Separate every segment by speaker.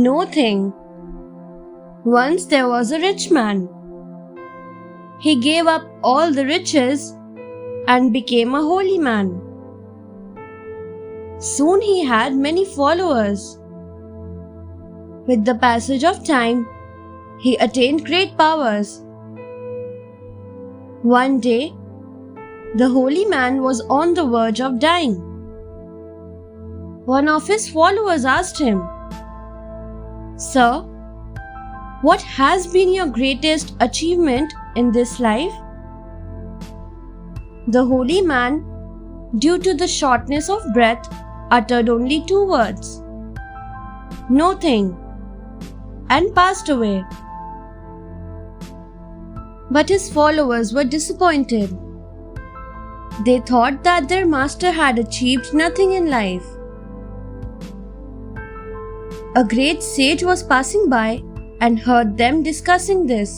Speaker 1: No thing. Once there was a rich man. He gave up all the riches and became a holy man. Soon he had many followers. With the passage of time, he attained great powers. One day, the holy man was on the verge of dying. One of his followers asked him, "Sir, what has been your greatest achievement in this life?" The holy man, due to the shortness of breath, uttered only two words, "Nothing," and passed away. But his followers were disappointed. They thought that their master had achieved nothing in life. A great sage was passing by and heard them discussing this.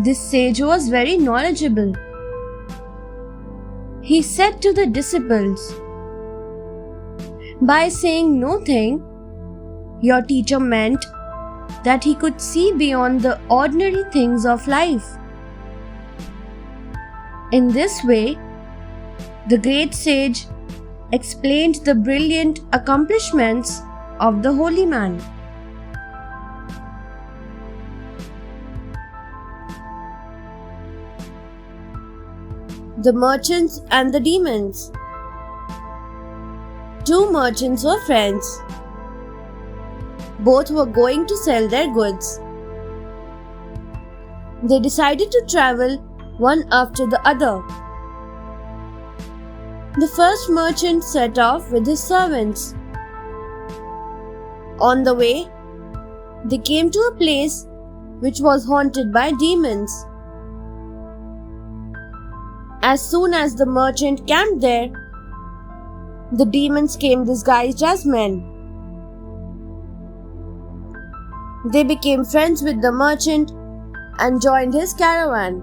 Speaker 1: This sage was very knowledgeable. He said to the disciples, "By saying nothing, your teacher meant that he could see beyond the ordinary things of life. In this way, the great sage explained the brilliant accomplishments of the holy man." The merchants and the demons. Two merchants were friends. Both were going to sell their goods. They decided to travel one after the other. The first merchant set off with his servants. On the way, they came to a place which was haunted by demons. As soon as the merchant camped there, the demons came disguised as men. They became friends with the merchant and joined his caravan.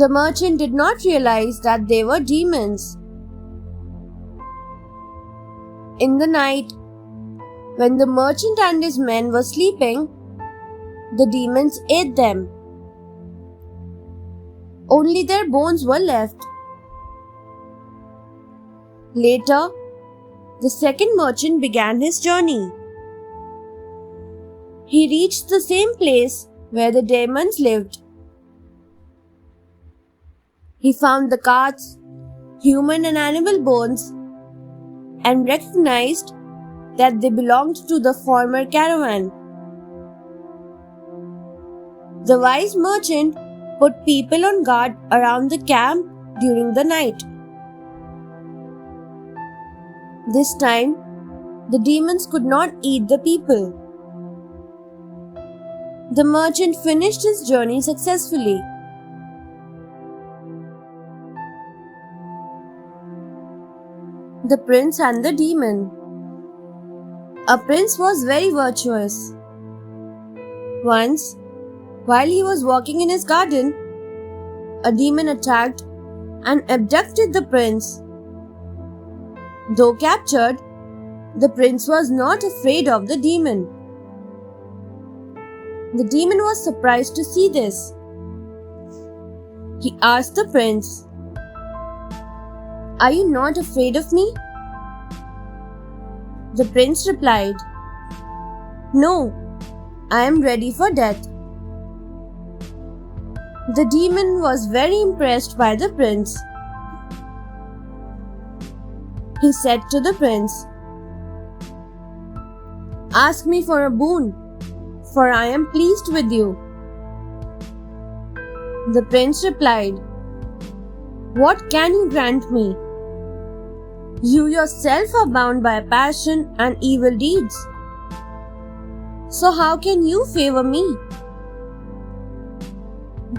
Speaker 1: The merchant did not realize that they were demons. In the night, when the merchant and his men were sleeping, the demons ate them. Only their bones were left. Later, the second merchant began his journey. He reached the same place where the demons lived. He found the carts, human and animal bones, and recognized that they belonged to the former caravan. The wise merchant put people on guard around the camp during the night. This time, the demons could not eat the people. The merchant finished his journey successfully. The prince and the demon. A prince was very virtuous. Once, while he was walking in his garden, a demon attacked and abducted the prince. Though captured, the prince was not afraid of the demon. The demon was surprised to see this. He asked the prince, "Are you not afraid of me?" The prince replied, "No, I am ready for death." The demon was very impressed by the prince. He said to the prince, "Ask me for a boon, for I am pleased with you." The prince replied, "What can you grant me? You yourself are bound by passion and evil deeds. So how can you favor me?"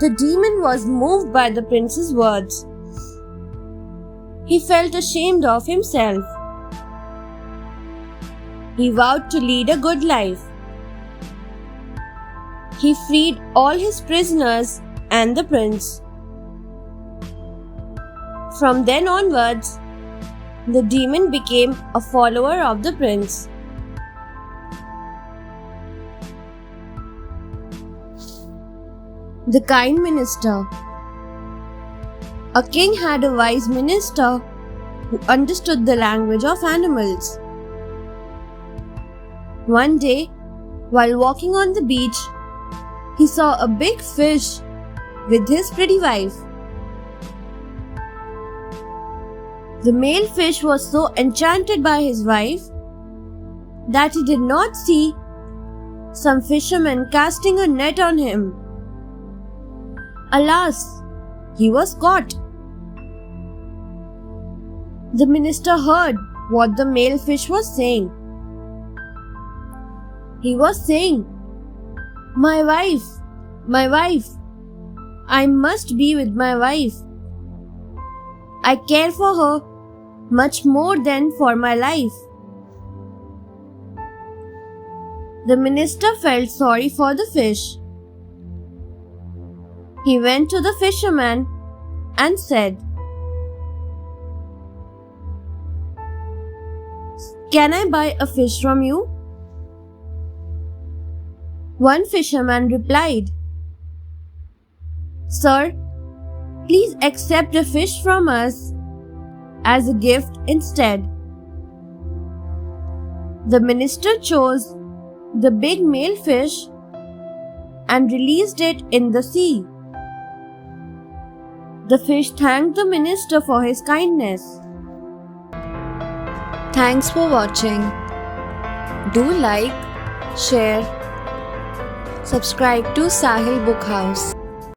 Speaker 1: The demon was moved by the prince's words. He felt ashamed of himself. He vowed to lead a good life. He freed all his prisoners and the prince. From then onwards, The demon became a follower of the prince. The kind minister. A king had a wise minister who understood the language of animals. One day, while walking on the beach, he saw a big fish with his pretty wife. The male fish was so enchanted by his wife that he did not see some fishermen casting a net on him. Alas, he was caught. The minister heard what the male fish was saying. He was saying, my wife, I must be with my wife. I care for her much more than for my life." The minister felt sorry for the fish. He went to the fisherman and said, "Can I buy a fish from you?" One fisherman replied, "Sir, please accept a fish from us as a gift instead." The minister chose the big male fish and released it in the sea. The fish thanked the minister for his kindness.
Speaker 2: Thanks for watching. Do like, share, subscribe to Sahil Book House.